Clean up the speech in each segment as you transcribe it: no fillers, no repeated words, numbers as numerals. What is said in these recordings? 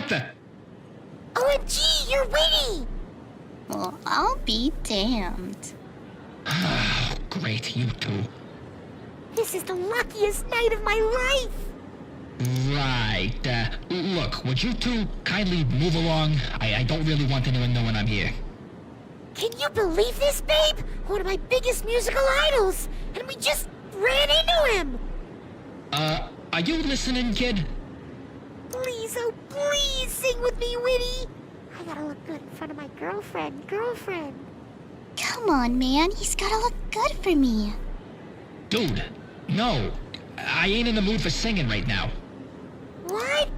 What the? OMG, you're Whitty! Well, I'll be damned. Oh, great, you two. This is the luckiest night of my life! Right. Look, would you two kindly move along? I don't really want anyone knowing I'm here. Can you believe this, babe? One of my biggest musical idols! And we just ran into him! Are you listening, kid? Please, oh please, sing with me, Whitty! I gotta look good in front of my girlfriend. Come on, man. He's gotta look good for me. Dude, no. I ain't in the mood for singing right now. What?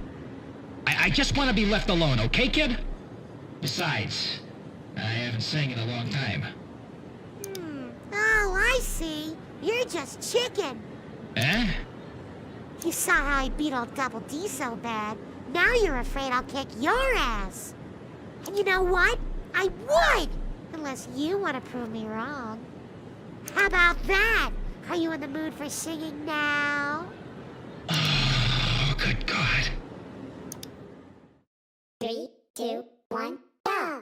I just want to be left alone, okay, kid? Besides, I haven't sang in a long time. Oh, I see. You're just chicken. Eh? You saw how I beat old Double D so bad. Now you're afraid I'll kick your ass. And you know what? I would! Unless you want to prove me wrong. How about that? Are you in the mood for singing now? Oh, good God. 3, 2, 1, go!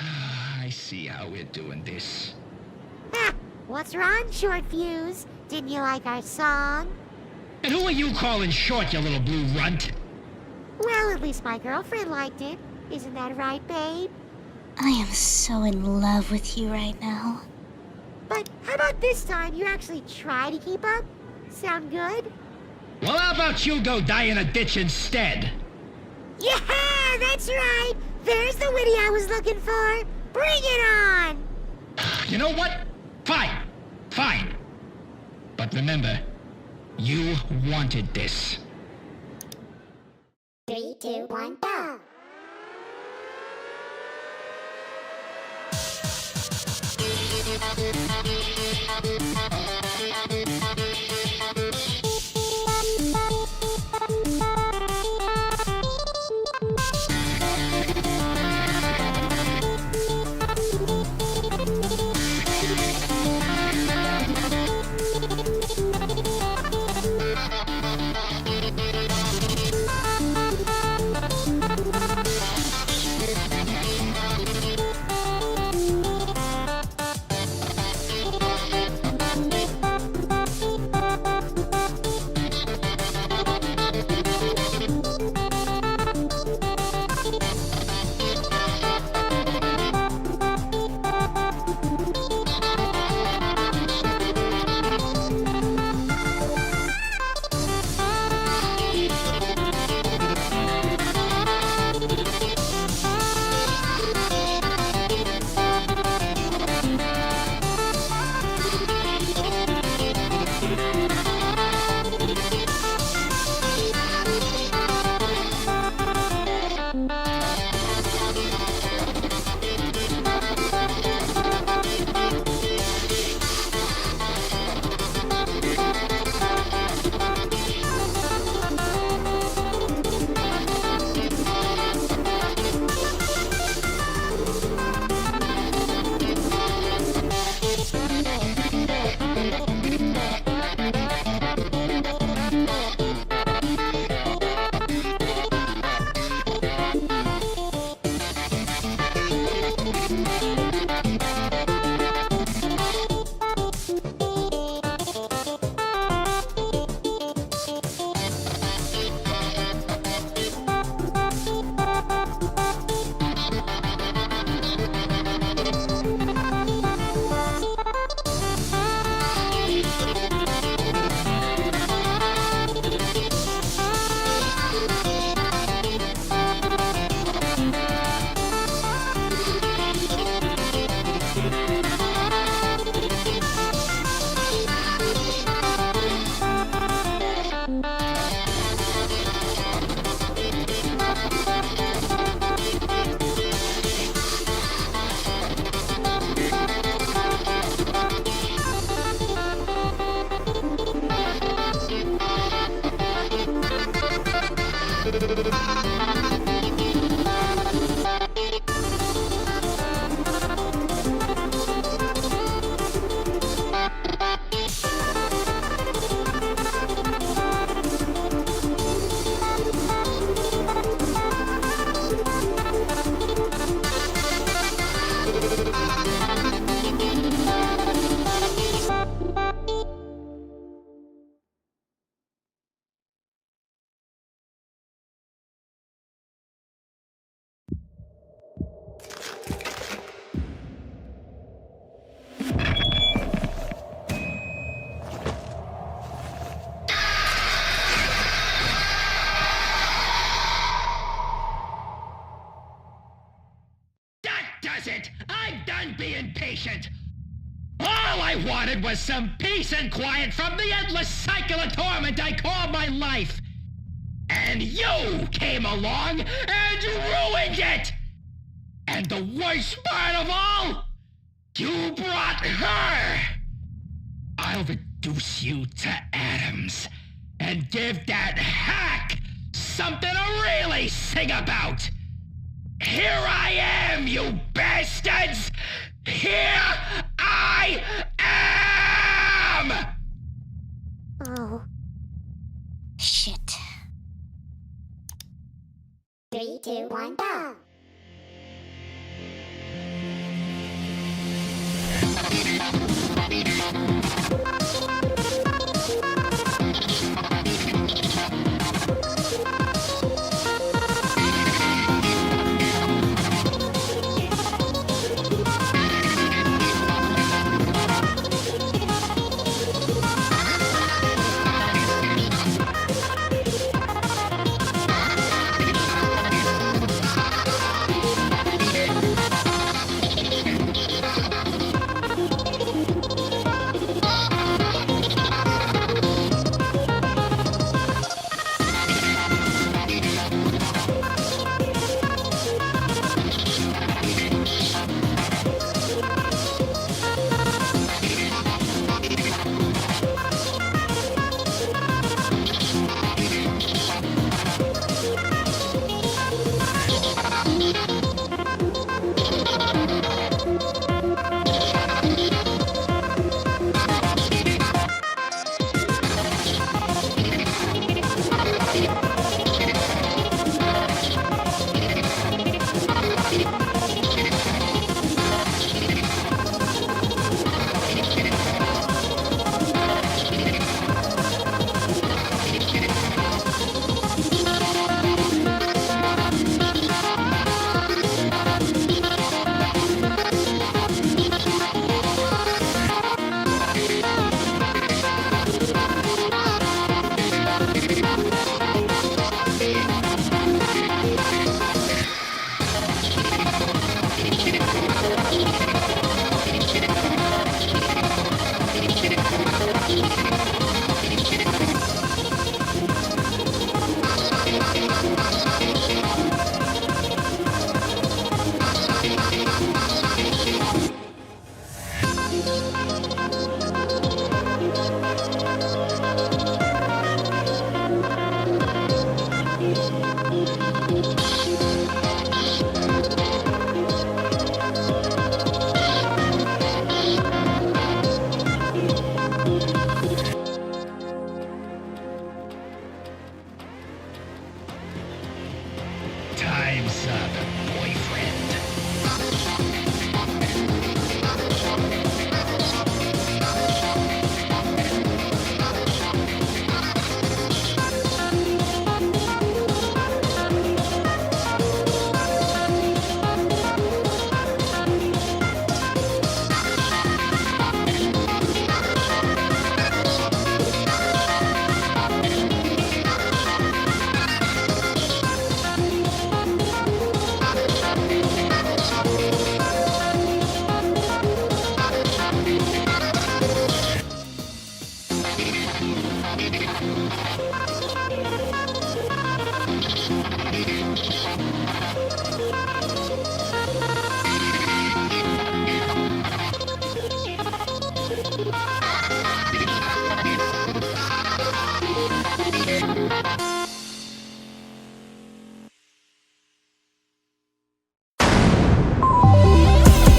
I see how we're doing this. Ha! What's wrong, Short Fuse? Didn't you like our song? And who are you calling short, you little blue runt? Well, at least my girlfriend liked it. Isn't that right, babe? I am so in love with you right now. But how about this time you actually try to keep up? Sound good? Well, how about you go die in a ditch instead? Yeah, that's right. There's the Whitty I was looking for. Bring it on! You know what? Fine. Fine. But remember, you wanted this. 3, 2, 1, go! It! I'm done being patient! All I wanted was some peace and quiet from the endless cycle of torment I call my life! And you came along and ruined it! And the worst part of all, you brought her! I'll reduce you to atoms and give that hack something to really sing about! Here I am, you bastards! Here I am! Oh. Shit. 3, 2, 1, go! Time's up, boyfriend.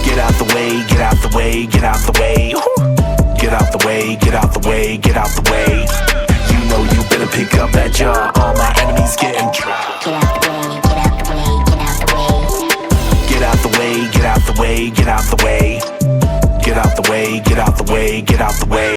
Get out the way, get out the way, get out the way. Get out the way, get out the way, get out the way. You know you better pick up that jaw. All my enemies getting dropped. Get out the way, get out the way, get out the way. Get out the way, get out the way, get out the way. Get out the way, get out the way, get out the way.